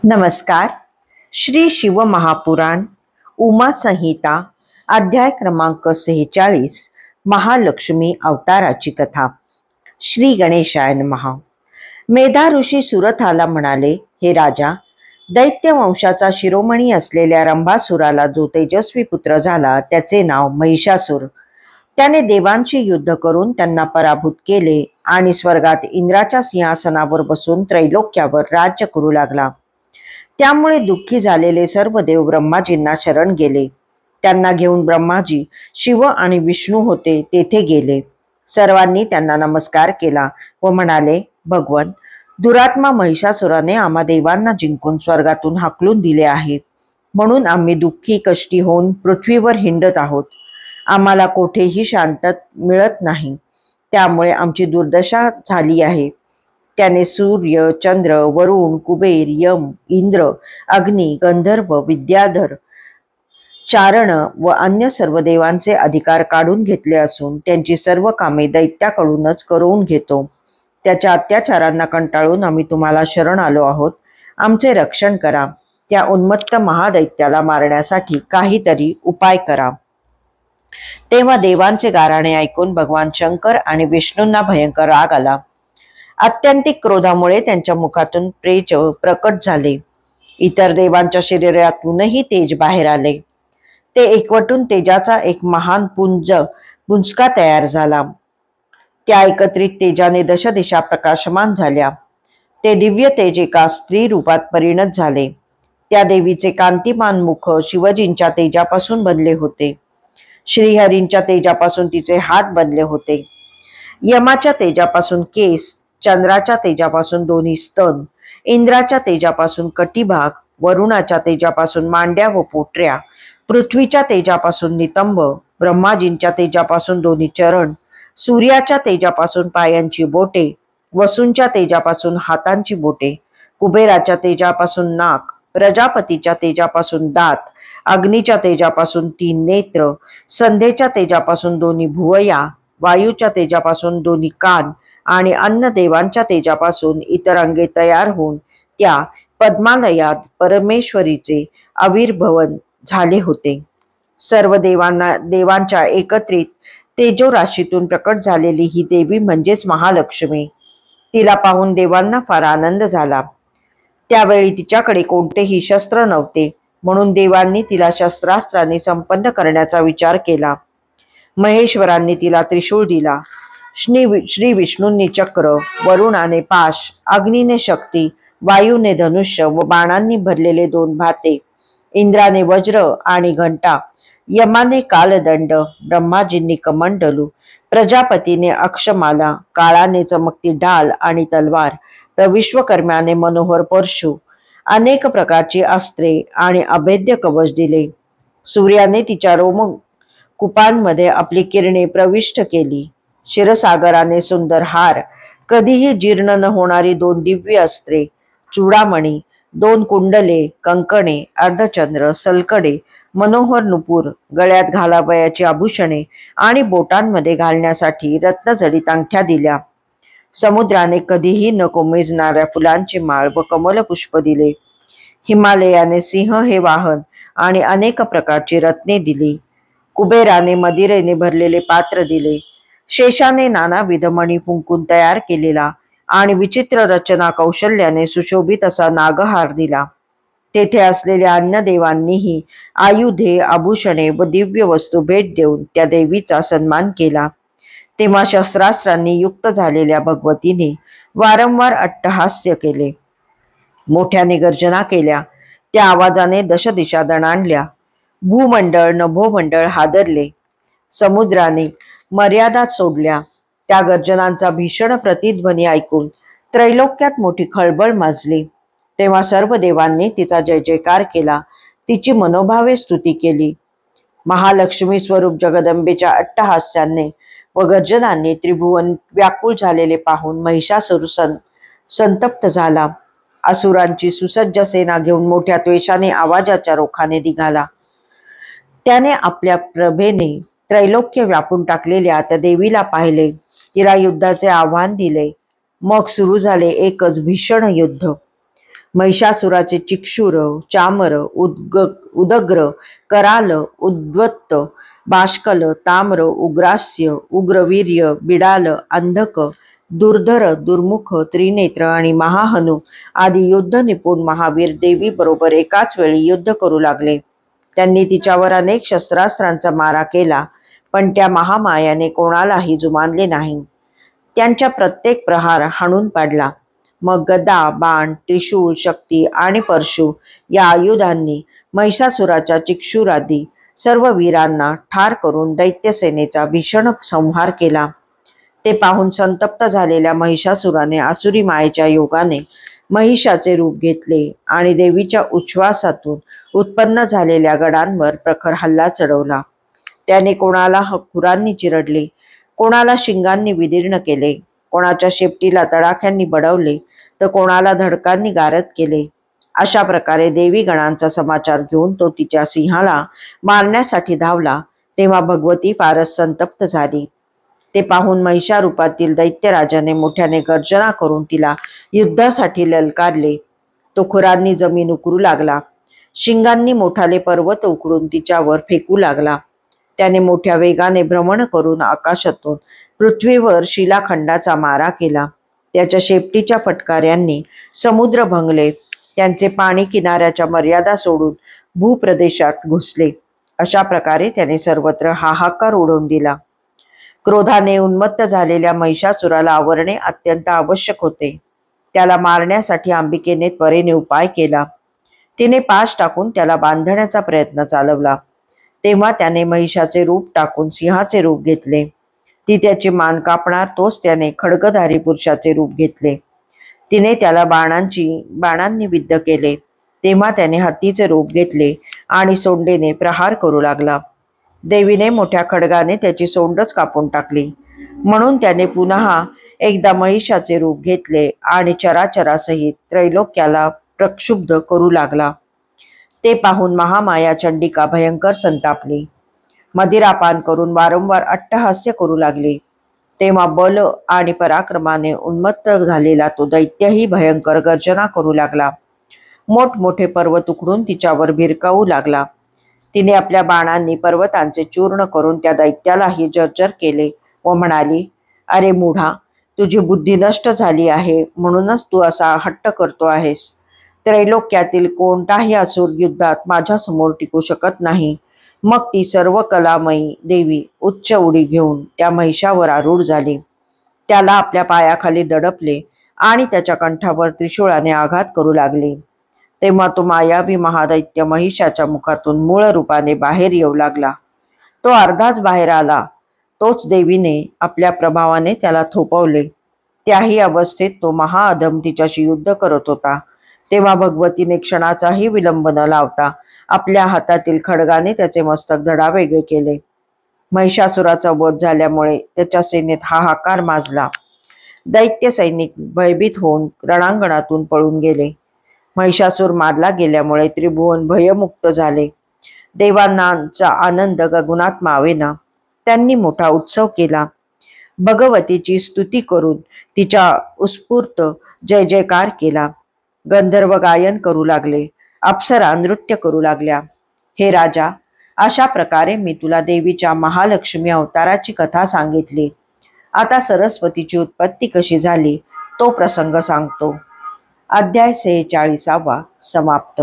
नमस्कार. श्री शिव महापुराण उमा संहिता अध्याय क्रमांक 46 महालक्ष्मी अवताराची कथा. श्री गणेशाय नमः. मेधा ऋषी सुरथाला म्हणाले, हे राजा, दैत्य वंशाचा शिरोमणी असलेल्या रंभासुराला जो तेजस्वी पुत्र झाला त्याचे नाव महिषासुर. त्याने देवांशी युद्ध करून त्यांना पराभूत केले आणि स्वर्गात इंद्राच्या सिंहासनावर बसून त्रैलोक्यावर राज्य करू लागला. त्यामुळे दुःखी झालेले सर्व देव ब्रह्माजींना शरण गेले. त्यांना घेऊन ब्रह्माजी शिव आणि विष्णू होते तेथे गेले. सर्वांनी त्यांना नमस्कार केला व म्हणाले, भगवन, दुरात्मा महिषासुराने आम्हा देवांना जिंकून स्वर्गातून हाकलून दिले आहे, म्हणून आम्ही दुःखी कष्टी होऊन पृथ्वीवर हिंडत आहोत. आम्हाला कोठेही शांतता मिळत नाही, त्यामुळे आमची दुर्दशा झाली आहे. त्याने सूर्य, चंद्र, वरुण, कुबेर, यम, इंद्र, अग्नी, गंधर्व, विद्याधर, चारण व अन्य सर्व देवांचे अधिकार काढून घेतले असून त्यांची सर्व कामे दैत्याकडूनच करून घेतो. त्याच्या अत्याचारांना कंटाळून आम्ही तुम्हाला शरण आलो आहोत. आमचे रक्षण करा. त्या उन्मत्त महादैत्याला मारण्यासाठी काहीतरी उपाय करा. तेव्हा देवांचे गाराणे ऐकून भगवान शंकर आणि विष्णूंना भयंकर राग आला. अत्यंतिक क्रोधामुळे त्यांच्या मुखातून तेज प्रकट झाले. इतर देवांच्या शरीरातूनही तेज बाहेर आले. ते एकवटून तेजाचा एक महान पुंजका तयार झाला. त्या एकत्रित तेजाने दशदिशा प्रकाशमान झाल्या. ते दिव्य तेज एका स्त्री रूपात परिणत झाले. त्या देवीचे कांतिमान मुख शिवजींच्या तेजापासून बनले होते. श्रीहरींच्या तेजापासून तिचे हात बनले होते. यमाच्या तेजापासून केस, चंद्राच्या तेजापासून दोन्ही स्तन, इंद्राच्या तेजापासून कटिभाग, वरुणाच्या तेजापासून मांड्या व पोटऱ्या, पृथ्वीच्या तेजापासून नितंब, ब्रह्माजींच्या तेजापासून दोन्ही चरण, सूर्याच्या तेजापासून पायांची बोटे, वसूंच्या तेजापासून हातांची बोटे, कुबेराच्या तेजापासून नाक, प्रजापतीच्या तेजापासून दात, अग्नीच्या तेजापासून 3 नेत्र, संध्येच्या तेजापासून दोन्ही भुवया, वायूच्या तेजापासून दोन्ही कान आणि अन्न देवांच्या तेजापासून इतर अंगे तयार होऊन त्या पद्मालयात परमेश्वरीचे आविर्भवन झाले होते. सर्व देवांच्या एकत्रित तेजोराशीतून प्रकट झालेली ही देवी म्हणजेच महालक्ष्मी. तिला पाहून देवांना फार आनंद झाला. त्यावेळी तिच्याकडे कोणतेही शस्त्र नव्हते, म्हणून देवांनी तिला शस्त्रास्त्रांनी संपन्न करण्याचा विचार केला. महेश्वरांनी तिला त्रिशूळ दिला. श्री विष्णूंनी चक्र, वरुणाने पाश, अग्नीने शक्ती, वायूने धनुष्य व बाणांनी भरलेले 2 भाते, इंद्राने वज्र आणि घंटा, यमाने कालदंड, ब्रह्माजींनी कमंडलू, प्रजापतीने अक्षमाला, काळाने चमकती ढाल आणि तलवार, तर विश्वकर्म्याने मनोहर परशु, अनेक प्रकारची अस्त्रे आणि अभेद्य कवच दिले. सूर्याने तिच्या रोमकुपांमध्ये आपली किरणे प्रविष्ट केली. क्षीरसागराने सुंदर हार, कधीही जीर्ण न होणारी 2 दिव्य अस्त्रे, चूडामणी, 2 कुंडले, कंकणे, अर्धचंद्र, सलकडे, मनोहर नुपूर, गळ्यात घालावयाची आभूषणे आणि बोटांमध्ये घालण्यासाठी रत्नजडित अंगठ्या दिल्या. समुद्राने कधीही न कोमेजणाऱ्या फुलांची माळ व कमलपुष्प दिले. हिमालयाने सिंह हे वाहन आणि अनेक प्रकारची रत्ने दिली. कुबेराने मदिरेने भरलेले पात्र दिले. शेषाने नानाविध मणी फुंकून तयार केलेला आणि विचित्र रचना कौशल्याने सुशोभित असा नागहार दिला. तेथे असलेल्या अन्य देवांनीही आयुधे, आभूषणे व दिव्य वस्तू भेट देऊन त्या देवीचा सन्मान केला. तेव्हा शस्त्रास्त्रांनी युक्त झालेल्या भगवतीने वारंवार अट्टहास्य केले. मोठ्याने गर्जना केल्या. त्या आवाजाने दशदिशा दणाणल्या. भूमंडळ, नभोमंडळ हादरले. समुद्राने मर्यादा सोडल्या. त्या गर्जनांचा भीषण प्रतिध्वनी ऐकून त्रैलोक्यात मोठी खळबळ माजली. तेव्हा सर्व देवांनी तिचा जय जयकार केला. तिची मनोभावे स्तुती केली. महालक्ष्मी स्वरूप जगदंबेच्या अट्टहास्याने व गर्जनांनी त्रिभुवन व्याकुळ झालेले पाहून महिषासुर संतप्त झाला. असुरांची सुसज्ज सेना घेऊन मोठ्या त्वेषाने आवाजाच्या रोखाने निघाला. त्याने आपल्या प्रभेने त्रैलोक्य व्यापून टाकलेल्या त्या देवीला पाहिले. तिला युद्धाचे आव्हान दिले. मग सुरू झाले एकच भीषण युद्ध. महिषासुराचे चिक्षुर, चामर, उदग्र, कराल, उद्वत्त, बाष्कल, ताम्र, उग्रास्य, उग्रवीर्य, बिडाल, अंधक, दुर्धर, दुर्मुख, त्रिनेत्र आणि महाहनु आदी युद्ध निपुण महावीर देवी बरोबर एकाच वेळी युद्ध करू लागले. त्यांनी तिच्यावर अनेक शस्त्रास्त्रांचा मारा केला, पण त्या महामायाने कोणालाही जुमानले नाही. त्यांच्या प्रत्येक प्रहार हाणून पाडला. मग गदा, बाण, त्रिशूळ, शक्ती आणि परशु या आयुधांनी महिषासुराच्या चिक्षुरादी सर्व वीरांना ठार करून दैत्यसेनेचा भीषण संहार केला. ते पाहून संतप्त झालेल्या महिषासुराने आसुरी मायेच्या योगाने महिषाचे रूप घेतले आणि देवीच्या उच्छ्वासातून उत्पन्न झालेल्या गडांवर प्रखर हल्ला चढवला. त्याने कोणाला खुरांनी चिरडले, कोणाला शिंगांनी विदीर्ण केले, कोणाच्या शेपटीला तडाख्यांनी बडवले, तर कोणाला धडकांनी गारद केले. अशा प्रकारे देवी गणांचा समाचार घेऊन तो तिच्या सिंहाला मारण्यासाठी धावला. तेव्हा भगवती फारच संतप्त झाली. ते पाहून महिषारूपातील दैत्यराजाने मोठ्याने गर्जना करून तिला युद्धासाठी ललकारले. तो खुरांनी जमीन उकरू लागला. शिंगांनी मोठाले पर्वत उकळून तिच्यावर फेकू लागला. त्याने मोठ्या वेगाने भ्रमण करून आकाशातून पृथ्वीवर शिलाखंडाचा मारा केला. त्याच्या शेपटीच्या फटकाऱ्यांनी समुद्र भंगले. त्यांचे पाणी किनाऱ्याच्या मर्यादा सोडून भूप्रदेशात घुसले. अशा प्रकारे त्याने सर्वत्र हाहाकार उडवून दिला. क्रोधाने उन्मत्त झालेल्या महिषासुराला आवरणे अत्यंत आवश्यक होते. त्याला मारण्यासाठी अंबिकेने त्वरेने उपाय केला. तिने पाश टाकून त्याला बांधण्याचा प्रयत्न चालवला. तेव्हा त्याने महिषाचे रूप टाकून सिंहाचे रूप घेतले. ती त्याची मान कापणार तोच त्याने खड्गधारी पुरुषाचे रूप घेतले. तिने त्याला बाणांनी विद्ध केले. तेव्हा त्याने हत्तीचे रूप घेतले आणि सोंडेने प्रहार करू लागला. देवीने मोठ्या खड्गाने त्याची सोंडच कापून टाकली. म्हणून त्याने पुन्हा एकदा महिषाचे रूप घेतले आणि चराचरासहित त्रैलोक्याला प्रक्षुब्ध करू लागला. ते पाहून महामाया चंडिका भयंकर संतापली. मदिरापान करून वारंवार अट्टहास्य करू लागली. तेव्हा बल आणि पराक्रमाने उन्मत्त झालेला तो दैत्यही भयंकर गर्जना करू लागला. मोठमोठे पर्वत उखडून तिच्यावर भिरकावू लागला. तिने आपल्या बाणांनी पर्वतांचे चूर्ण करून त्या दैत्यालाही जर्जर केले व म्हणाली, अरे मूढा, तुझी बुद्धी नष्ट झाली आहे म्हणूनच तू असा हट्ट करतो आहेस. त्रैलोक्यातील कोणताही असुर युद्धात माझ्यासमोर टिकू शकत नाही. मग ती सर्व कलामयी देवी उच्च उडी घेऊन त्या महिषावर आरूढ झाली. त्याला आपल्या पायाखाली दडपले आणि त्याच्या कंठावर त्रिशूळाने आघात करू लागली. तेव्हा तो मायावी महादैत्य महिषाच्या मुखातून मूळ रूपाने बाहेर येऊ लागला. तो अर्धाच बाहेर आला. तोच देवीने आपल्या प्रभावाने त्याला थोपवले. त्याही अवस्थेत तो महाअधम तिच्याशी युद्ध करत होता. तेव्हा भगवतीने क्षणाचाही विलंब न लावता आपल्या हातातील खड्गाने त्याचे मस्तक धडावेगळे केले. महिषासुराचा वध झाल्यामुळे त्याच्या सेनेत हाहाकार माजला. दैत्य सैनिक भयभीत होऊन रणांगणातून पळून गेले. महिषासूर मारला गेल्यामुळे त्रिभुवन भयमुक्त झाले. देवांचा आनंद गगनात मावेना. त्यांनी मोठा उत्सव केला. भगवतीची स्तुती करून तिच्या उत्स्फूर्त जय जयकार केला. गंधर्व गायन करू लागले. अप्सरा नृत्य करू लागल्या. हे राजा, अशा प्रकारे मी तुला देवीच्या महालक्ष्मी अवताराची कथा सांगितली. आता सरस्वतीची उत्पत्ती कशी झाली तो प्रसंग सांगतो. अध्याय 46 समाप्त.